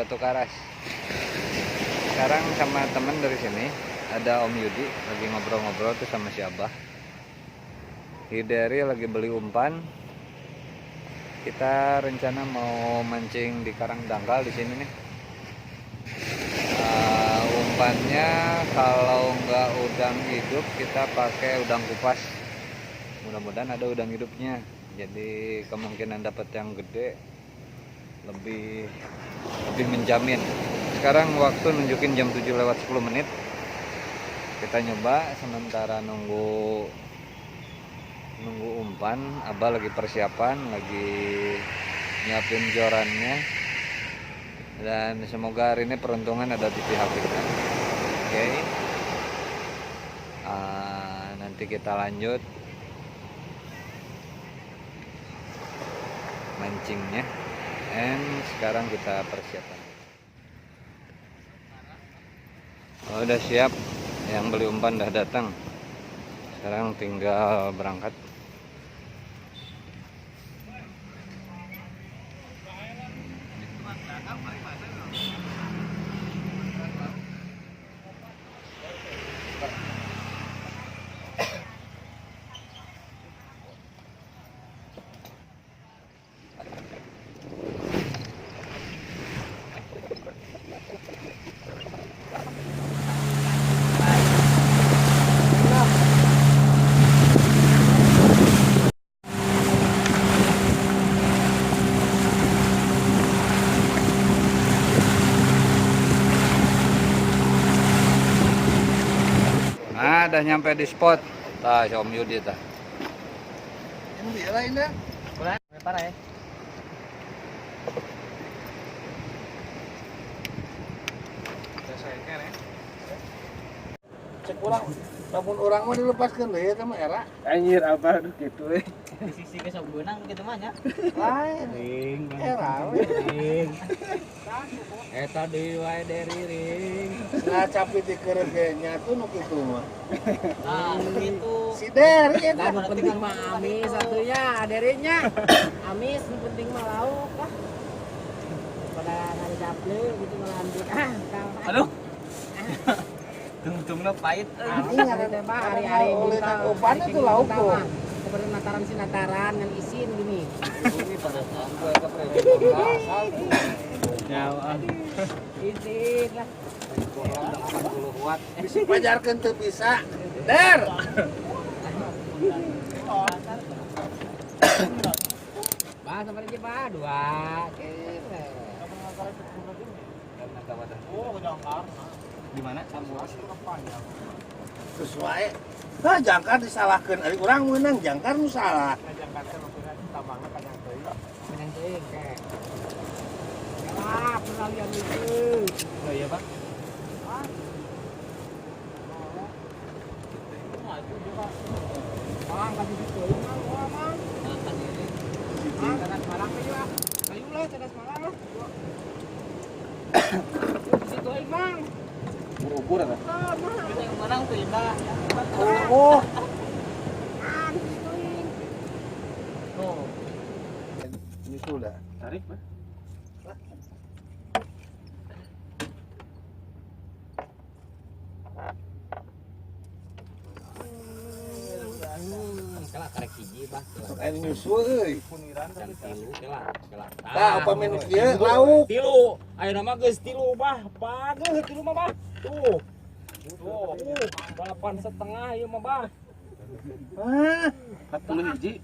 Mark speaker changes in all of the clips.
Speaker 1: Batu Karas. Sekarang sama teman dari sini, ada Om Yudi lagi ngobrol-ngobrol tuh sama si Abah. Hideri lagi beli umpan. Kita rencana mau mancing di Karang Dangkal di sini nih. Umpannya kalau nggak udang hidup kita pakai udang kupas. Mudah-mudahan ada udang hidupnya. Jadi kemungkinan dapat yang gede lebih menjamin. Sekarang waktu nunjukin jam 7:10. Kita nyoba sementara nunggu umpan. Abah lagi persiapan, lagi nyiapin jorannya. Dan semoga hari ini peruntungan ada di pihak kita. Oke. Nanti kita lanjut mancingnya. And sekarang kita persiapan. Udah siap, yang beli umpan udah datang. Sekarang tinggal berangkat. Udah nyampe di spot. Tah, si Om Yudi tah.
Speaker 2: Ini dia ini.
Speaker 3: Boleh, parah ya.
Speaker 2: Cek ulang. Namun orang mah dilepaskan deh sama era.
Speaker 3: Anjir abah aduh gitu
Speaker 4: Di sisi ke sabeunang kitu mah nya.
Speaker 2: Lain.
Speaker 3: ring
Speaker 2: Era.
Speaker 3: ring eta deui wae dari ring
Speaker 2: Nah capit dikeureuh ge nya tuh nu kitu mah.
Speaker 4: Nah, begitu.
Speaker 2: Si Der ieu
Speaker 3: dan penting mah amis satunya aderinya amis yang penting mah lauk lah pada hari daple gitu melanjut
Speaker 4: Aduh. Tungtungna pahit.
Speaker 3: ini ada mah hari-hari
Speaker 2: oleh
Speaker 3: minta
Speaker 2: umpan itu lauk tuh.
Speaker 3: seperti nataran sinataran yang isin gini
Speaker 2: Ini pada gue ke asal.
Speaker 3: jauh isin lah
Speaker 2: 80 watt. Bisa pajarkeun teu bisa. Der.
Speaker 3: bah seperti aja bah dua kira
Speaker 2: Oh, jangkar.
Speaker 4: Gimana?
Speaker 2: Terus wae. Nah, jangkar disalahkeun. Ari urang meunang jangkar nu salah.
Speaker 3: pengen teuing kayak ya pernah lihat itu
Speaker 4: Oh iya, Pak.
Speaker 3: Mang kasih situ mang wah mang mang tenas malang teh juga kayu lah tenas malang lah situ aing mang
Speaker 2: Ukur apa?
Speaker 3: mang
Speaker 4: Kita yang menang tuh indah.
Speaker 2: Oh.
Speaker 3: mang situ aing
Speaker 4: Tuh,
Speaker 2: Ini sudah.
Speaker 4: tarik, Pak.
Speaker 3: kala karek hiji bah
Speaker 2: Sok air nyusul euy.
Speaker 3: can tilu kala
Speaker 2: Tah upami nu kieu lauk.
Speaker 3: tilu ayeuna mah geus tilu bah bageus tilu mah bah tuh balapan setengah ieu mah bah
Speaker 2: Hah?
Speaker 4: 40 hiji.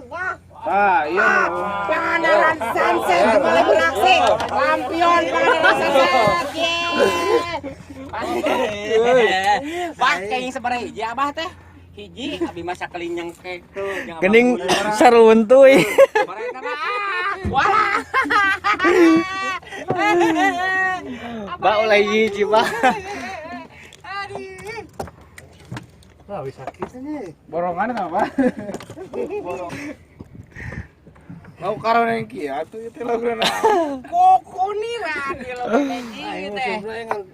Speaker 3: bah
Speaker 2: Ah, iya.
Speaker 3: Pangandaran Sunset kembali beraksi. Lampion Pangandaran Sunset. Bah, kayaknya sebenarnya hiji abah teh. Hiji abi masa kelinyang kek tuh.
Speaker 4: Gening saruntuy.
Speaker 3: Wah.
Speaker 4: Ba oleh hiji, Pak.
Speaker 2: Nah, bisa sakit ini.
Speaker 4: Borongan apa?
Speaker 2: Mau karena yang kieu atuh ieu teh lagrana.
Speaker 3: Koko nih lah di lo hiji teh.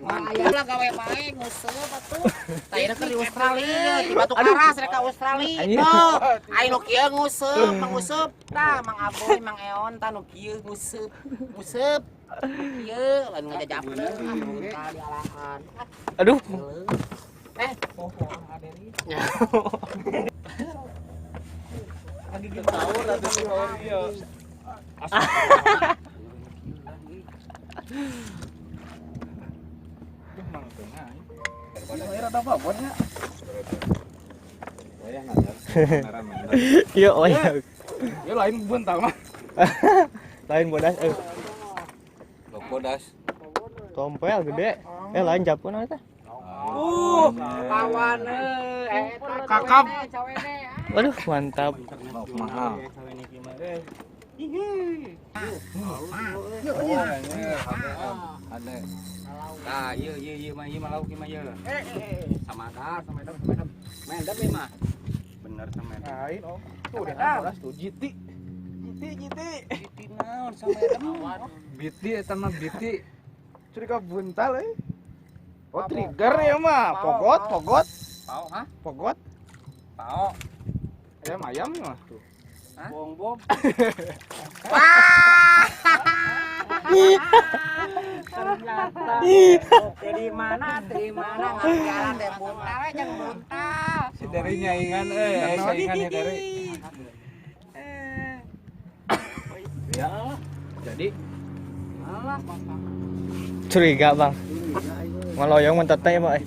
Speaker 3: Aya lah gawe bae nguseup atuh. Tayana keur di Australia, di Batu Karas rek ka Australia. Tuh, ai nu kieu nguseup, manguseup. Tah, Mang Aboy, Mang Eon tah nu kieu nguseup. Nguseup Ieu lain ngajajapkeun kali alahan.
Speaker 4: Aduh.
Speaker 2: Lagi kita sahur ada si Mario. Air ada apa buatnya?
Speaker 4: Iya, oh ya.
Speaker 2: Ya lain bentar mah.
Speaker 4: Lain bodas
Speaker 1: Bodas.
Speaker 4: tompel gede. Lain japun eta.
Speaker 3: Kawan
Speaker 2: Kakap.
Speaker 4: Waduh, mantap.
Speaker 1: Mahal. Ada.
Speaker 2: Nah, iya mah lauk mah ieu. Sama dah. Mendem ieu mah. Bener sama edem. Lain om. Tuh udah 11 tuh jiti. Jiti naon sama edem.
Speaker 1: Biti eta mah biti.
Speaker 2: Curiga buntal euy. Oh, trigger ya mah. Pogot. Pao, hah? Pogot. Pao. Ayam mah tuh. Bom.
Speaker 3: Di mana jalan teh buntal jeung buntal.
Speaker 1: Si dari nyaingan saingan ya dari.
Speaker 2: Ya. Jadi
Speaker 4: Curiga, Bang. Ngaloyong menteteh, Pak.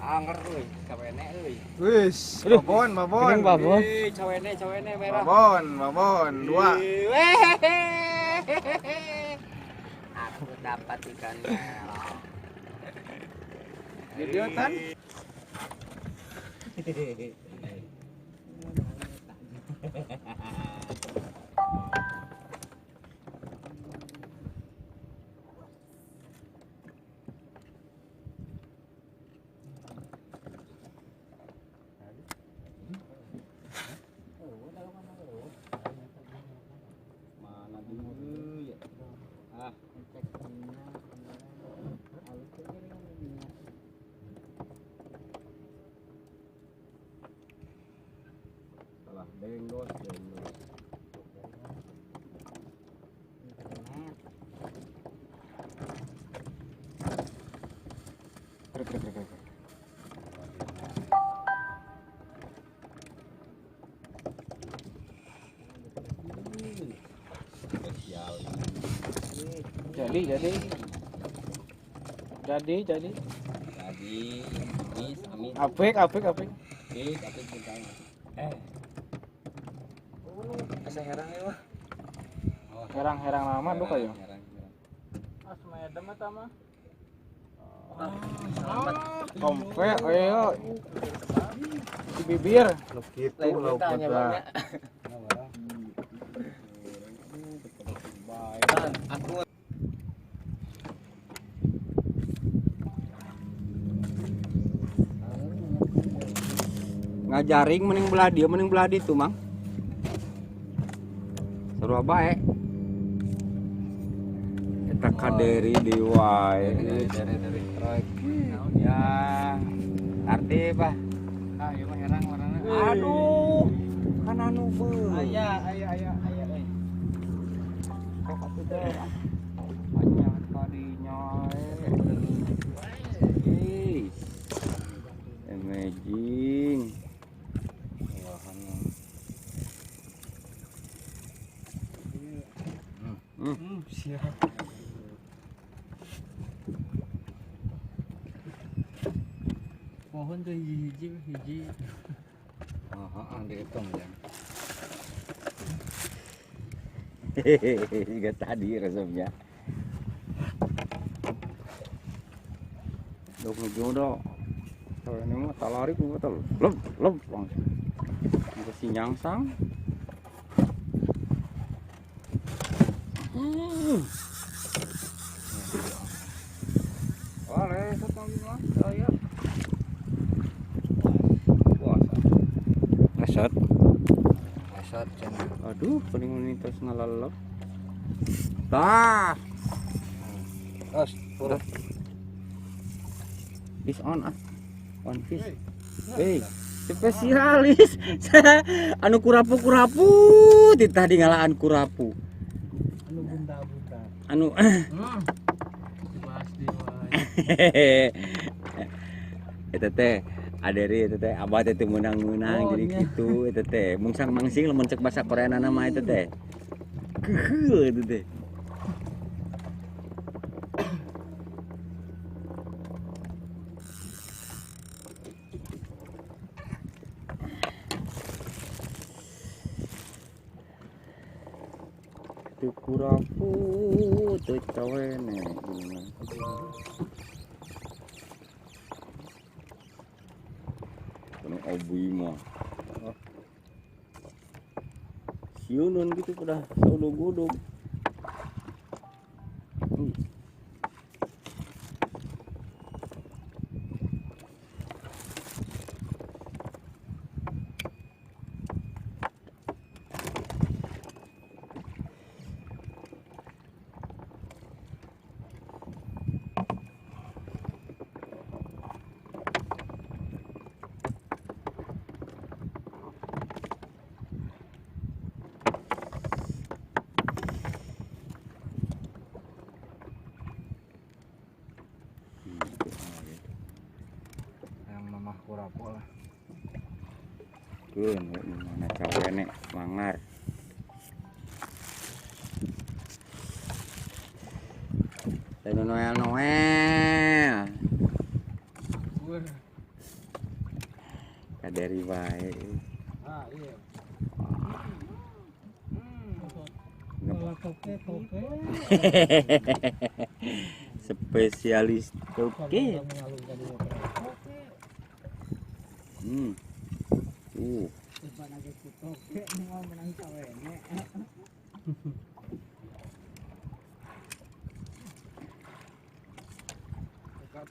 Speaker 2: anger euy, cawene euy.
Speaker 5: Wis,
Speaker 4: Aduh.
Speaker 5: babon.
Speaker 4: Gening babon.
Speaker 2: Cawene merah.
Speaker 5: Babon, 2.
Speaker 3: Aku dapat ikan merah.
Speaker 5: Idiotan.
Speaker 2: Mana dulu ya? Ah, salah dengdos. Jadi. Amis.
Speaker 5: Apik.
Speaker 2: Asa herang ya mah.
Speaker 5: Herang lama tuh kayo.
Speaker 2: Asmedem eta mah.
Speaker 5: Kompe, ayo. Di bibir.
Speaker 1: Gitu lauknya.
Speaker 2: Ngajaring mending belah dia tuh mang. Seru bae. Eta kaderi di wae.
Speaker 1: Dari proyek.
Speaker 2: Ya. Arti bah.
Speaker 5: Ah, ieu mah herang warnana.
Speaker 2: Aduh. Kan anu beuh.
Speaker 5: Aya.
Speaker 2: Kok atuh teh. Banyak kadinya. Amazing.
Speaker 5: Siap.
Speaker 4: Pohon tuh hiji.
Speaker 1: Dihitung ya.
Speaker 2: Hehehe, juga tadi resepnya. Dok jodoh. Kalau ini mah talarik mah tal. Lep langsung. Masih nyangsang. Oleh satu mas saya.
Speaker 1: Esot cenah.
Speaker 2: Aduh, paling unitas ngalalap. Tah.
Speaker 1: Os,
Speaker 2: Fish on ah. On fish. Hey. Spesialis. Anu kurapu-kurapu titah dingalaan kurapu.
Speaker 5: Anu bunta-bunta.
Speaker 2: Anu
Speaker 5: Dibahas di
Speaker 2: eta teh aderi eta teh abah teh menang-menang jadi kitu eta teh mungsang mangsing lamun cek bahasa Koreana nama eta teh. Keul eta teh. Teu kurapu teu cawene. Kana abui mah. Sieuneun gitu pada saudog-udog.
Speaker 1: Yang mamah kurapo lah.
Speaker 2: Keun mana cawene mangar. Teu noel-noel. Kaderi bae.
Speaker 5: Ah, iya.
Speaker 2: Spesialis toke.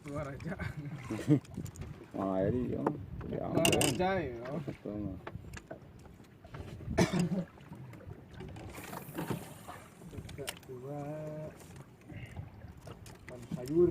Speaker 5: Keluar aja.
Speaker 2: Wah, ini ya.
Speaker 5: Keluar aja ya. Dua pan sayur.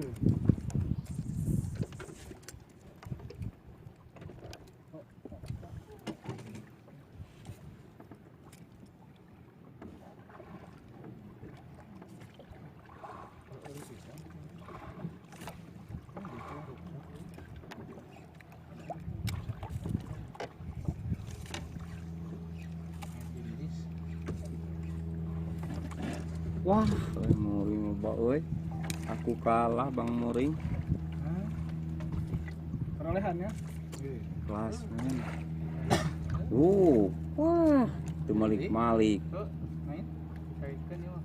Speaker 2: Wah, Muring loba euy. Aku kalah Bang Muring.
Speaker 5: Perolehannya?
Speaker 2: Kelas men. Wah, itu malik-malik.
Speaker 5: Main. Kaitkan ya.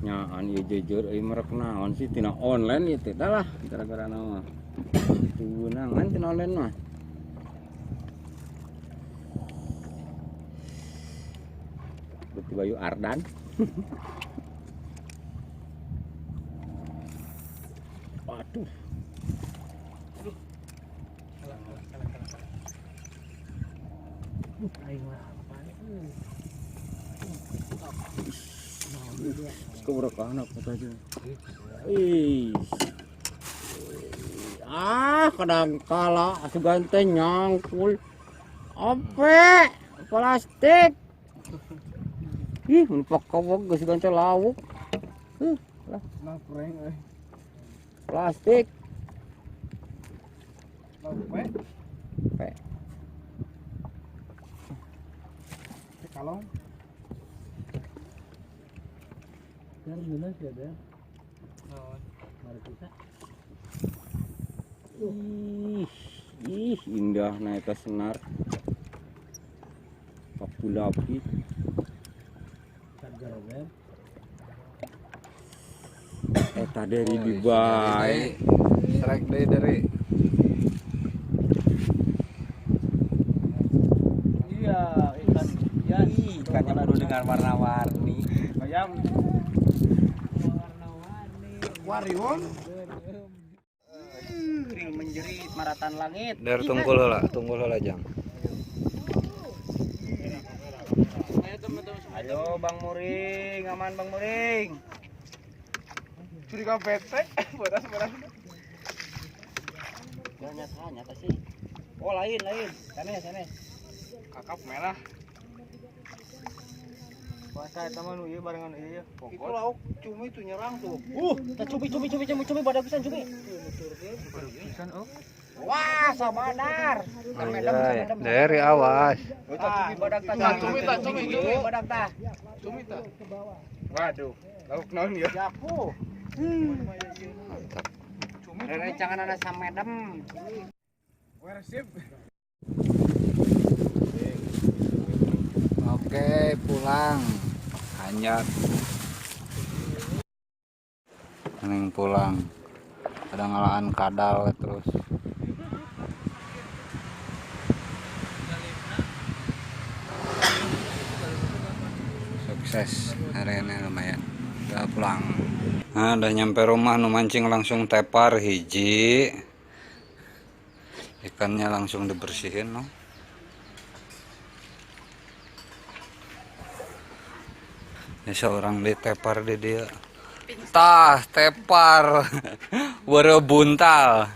Speaker 2: Nyaan ieu jujur euy merek naon sih tina online ieu teh dah lah gara-gara naon. Tunangan tina online mah. Beti Bayu Ardan. Waduh. Keberkahan apa saja. Ih. Kadang kala asugante nyangkul. Ape? Plastik. Ih, mun pakawag geus gante lawuk. Lah,
Speaker 5: Nah, prank euy.
Speaker 2: plastik.
Speaker 5: Lawe.
Speaker 2: Pe.
Speaker 5: Kalong. Kan guna sih ada. Mari kita.
Speaker 2: Ih, indah na eta senar. Kapulapi.
Speaker 5: Charger ben.
Speaker 2: Eta dari di bae.
Speaker 1: Strike day dari
Speaker 5: Iya, ikan hias.
Speaker 2: Ikannya perlu dengan warna-warni.
Speaker 5: Bayam.
Speaker 3: Warion.
Speaker 2: Ril menjerit maratan langit.
Speaker 1: dari tunggul heula jam.
Speaker 2: Ayo Bang Muring, aman Bang Muring.
Speaker 5: Curiga bete. Beras.
Speaker 3: Ya nyata sih. Oh lain. Sana.
Speaker 5: Kakap merah.
Speaker 2: Puasa eta mah nu ieu barengan ieu.
Speaker 5: Itu lauk cumi tuh nyerang tuh.
Speaker 3: Cumi badak pisan cumi.
Speaker 2: Pisan oh.
Speaker 3: Wah, samadar.
Speaker 1: Iya, dari awas.
Speaker 3: Cumi badak tah.
Speaker 5: Cumi.
Speaker 3: Badak tah.
Speaker 5: Cumi tuh. Waduh, lauk naon ya?
Speaker 3: Japu.
Speaker 1: Mantap.
Speaker 3: Rere jangan ada samedem.
Speaker 5: Wersip.
Speaker 1: Oke, pulang. Hanyut. Mending pulang. Ada ngalaan kadal terus. Sukses hari ini lumayan. Udah pulang. Nah, udah nyampe rumah nu mancing langsung tepar hiji. Ikannya langsung dibersihin no. Ini seorang ditepar di dia. Tah, tepar. Berebuntal.